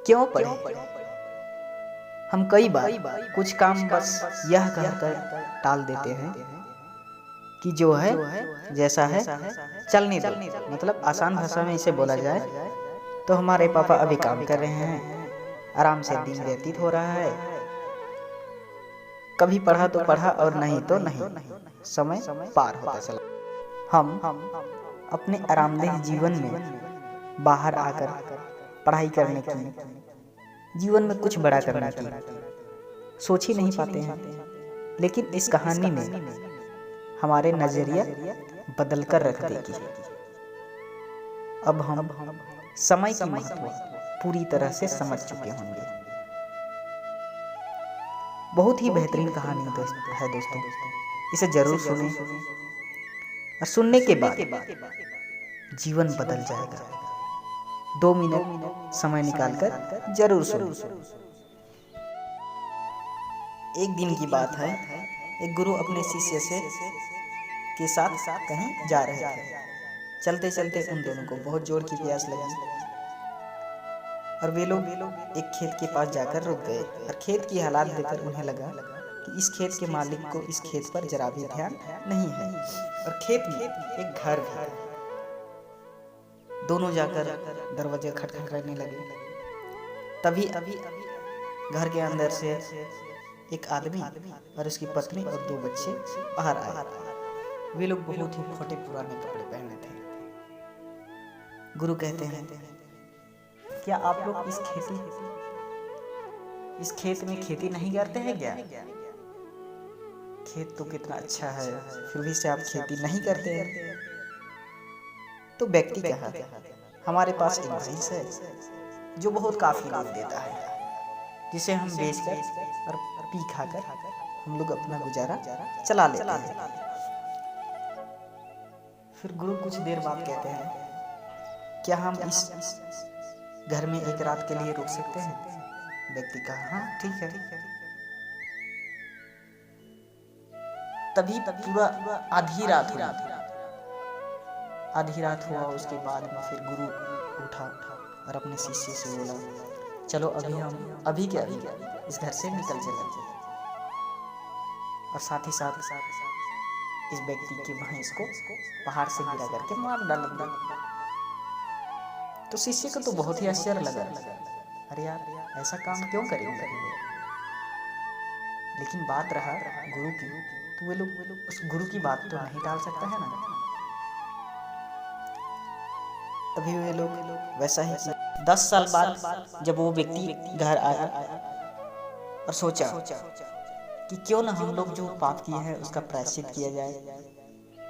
क्यों पढ़े? हम कई बार कुछ काम बस यह कहकर टाल देते हैं कि जो है जैसा है चलने दो। मतलब आसान भाषा में इसे बोला जाए तो हमारे पापा अभी काम कर रहे हैं, आराम से दिन व्यतीत हो रहा है, कभी पढ़ा तो पढ़ा और नहीं तो नहीं, समय पार होता चला। हम अपने आरामदेह जीवन में बाहर आकर पढ़ाई करने की, जीवन में कुछ बड़ा करने की सोच ही नहीं पाते हैं। लेकिन इस कहानी में हमारे नजरिया बदल कर रख देगी। अब हम समय की महत्व पूरी तरह से समझ चुके होंगे। बहुत ही बेहतरीन कहानी है दोस्तों, इसे जरूर सुनें और सुनने के बाद जीवन बदल जाएगा। 2 मिनट समय निकालकर जरूर सुनें। एक दिन की बात है, एक गुरु अपने शिष्य के साथ कहीं जा रहे थे। चलते चलते उन दोनों को बहुत जोर की प्यास लगी और वे लोग एक खेत के पास जाकर रुक गए। और खेत की हालात देखकर उन्हें लगा कि इस खेत के मालिक को इस खेत पर जरा भी ध्यान नहीं है और खेत में एक घर है। दोनों जाकर दरवाजे खटखटाने लगे। तभी घर के अंदर से एक आदमी और उसकी पत्नी और 2 बच्चे बाहर आए। वे लोग बहुत ही फटे पुराने कपड़े पहने थे। गुरु कहते हैं, क्या आप लोग इस खेत में खेती नहीं करते हैं क्या? खेत तो कितना अच्छा है, फिर भी से आप खेती नहीं करते हैं। तो व्यक्ति कहा, हमारे पास एक भैंस है जो बहुत काफी दूध देता है, जिसे हम बेचकर और पी खाकर हम लोग अपना गुजारा चला लेते हैं। फिर गुरु कुछ देर बाद कहते हैं, क्या हम इस घर में एक रात के लिए रुक सकते हैं? व्यक्ति कहा, हाँ ठीक है। तभी पूरा आधी रात हुआ। उसके बाद में फिर गुरु उठा और अपने शिष्य से बोला, चलो हम अभी के अभी इस घर से निकल चले। और साथ ही साथ इस व्यक्ति की भैंस को पहाड़ से गिरा करके मार डालेंगे। तो शिष्य को तो बहुत ही आश्चर्य लगा, अरे यार ऐसा काम क्यों करेंगे? लेकिन बात रहा गुरु की, तो वे लोग उस गुरु की बात तो नहीं टाल सकता है ना। तभी वे लोग वैसा ही किया। 10 साल बाद जब वो व्यक्ति घर आया और सोचा कि क्यों ना हम लोग जो पाप किए हैं उसका प्रायश्चित किया जाए,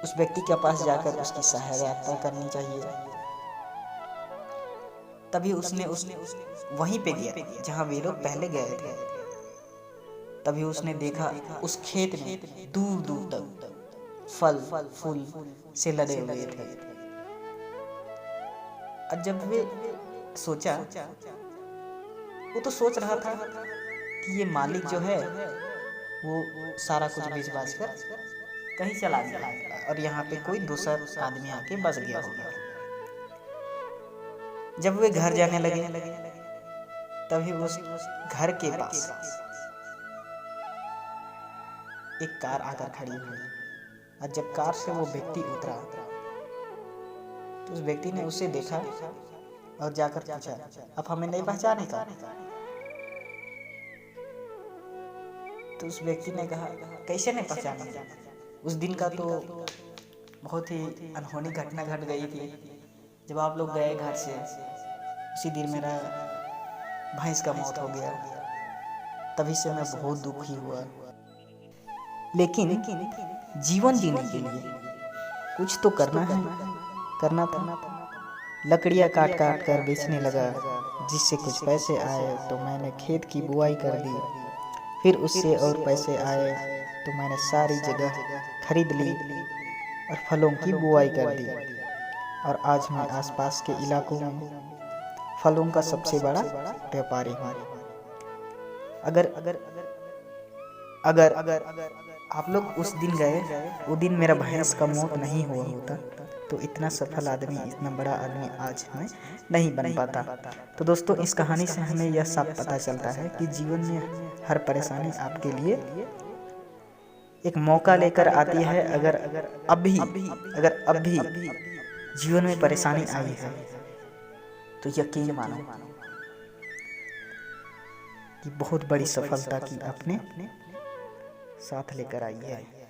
उस व्यक्ति के पास जाकर उसकी सहायता करनी चाहिए। तभी उसने वहीं पे गया जहां वे लोग पहले गए थे। तभी उसने देखा उस खेत में दूर दूर तक फल फूल से लदे हुए थे। और जब वे सोचा, वो तो सोच रहा था कि ये मालिक जो है वो सारा कुछ बेच बाच कर कहीं चला गया और यहाँ पे कोई दूसरा आदमी आके बस गया होगा। जब वे घर जाने लगे, तभी उस घर के पास एक कार आकर खड़ी हुई। और जब कार से वो व्यक्ति उतरा, तो उस व्यक्ति ने उसे देखा और जाकर पूछा, आप हमें नहीं पहचाने का? तो उस व्यक्ति ने कहा, कैसे नहीं पहचाना? उस दिन का तो बहुत ही अनहोनी घटना घट गई थी। जब आप लोग गए घर से, उसी दिन मेरा भैंस का मौत हो गया। तभी से मैं बहुत दुखी हुआ। लेकिन जीवन जीने के लिए कुछ तो करना था। लकड़ियाँ काट कर बेचने लगा, जिससे कुछ पैसे आए तो मैंने खेत की बुआई कर दी। फिर उससे और पैसे आए तो मैंने सारी जगह खरीद ली और फलों की बुआई कर दी। और आज मैं आसपास के इलाकों में फलों का सबसे बड़ा व्यापारी हूँ। अगर आप लोग उस दिन गए, वो दिन मेरा भैंस का मौत नहीं हुआ होता तो इतना सफल आदमी, इतना बड़ा आदमी आज मैं नहीं बन पाता। तो दोस्तों इस कहानी से हमें यह साफ पता चलता है कि जीवन में हर परेशानी आपके लिए एक मौका लेकर आती है। अगर अभी जीवन में परेशानी आई है तो यकीन मानो कि बहुत बड़ी सफलता की अपने साथ लेकर आई है।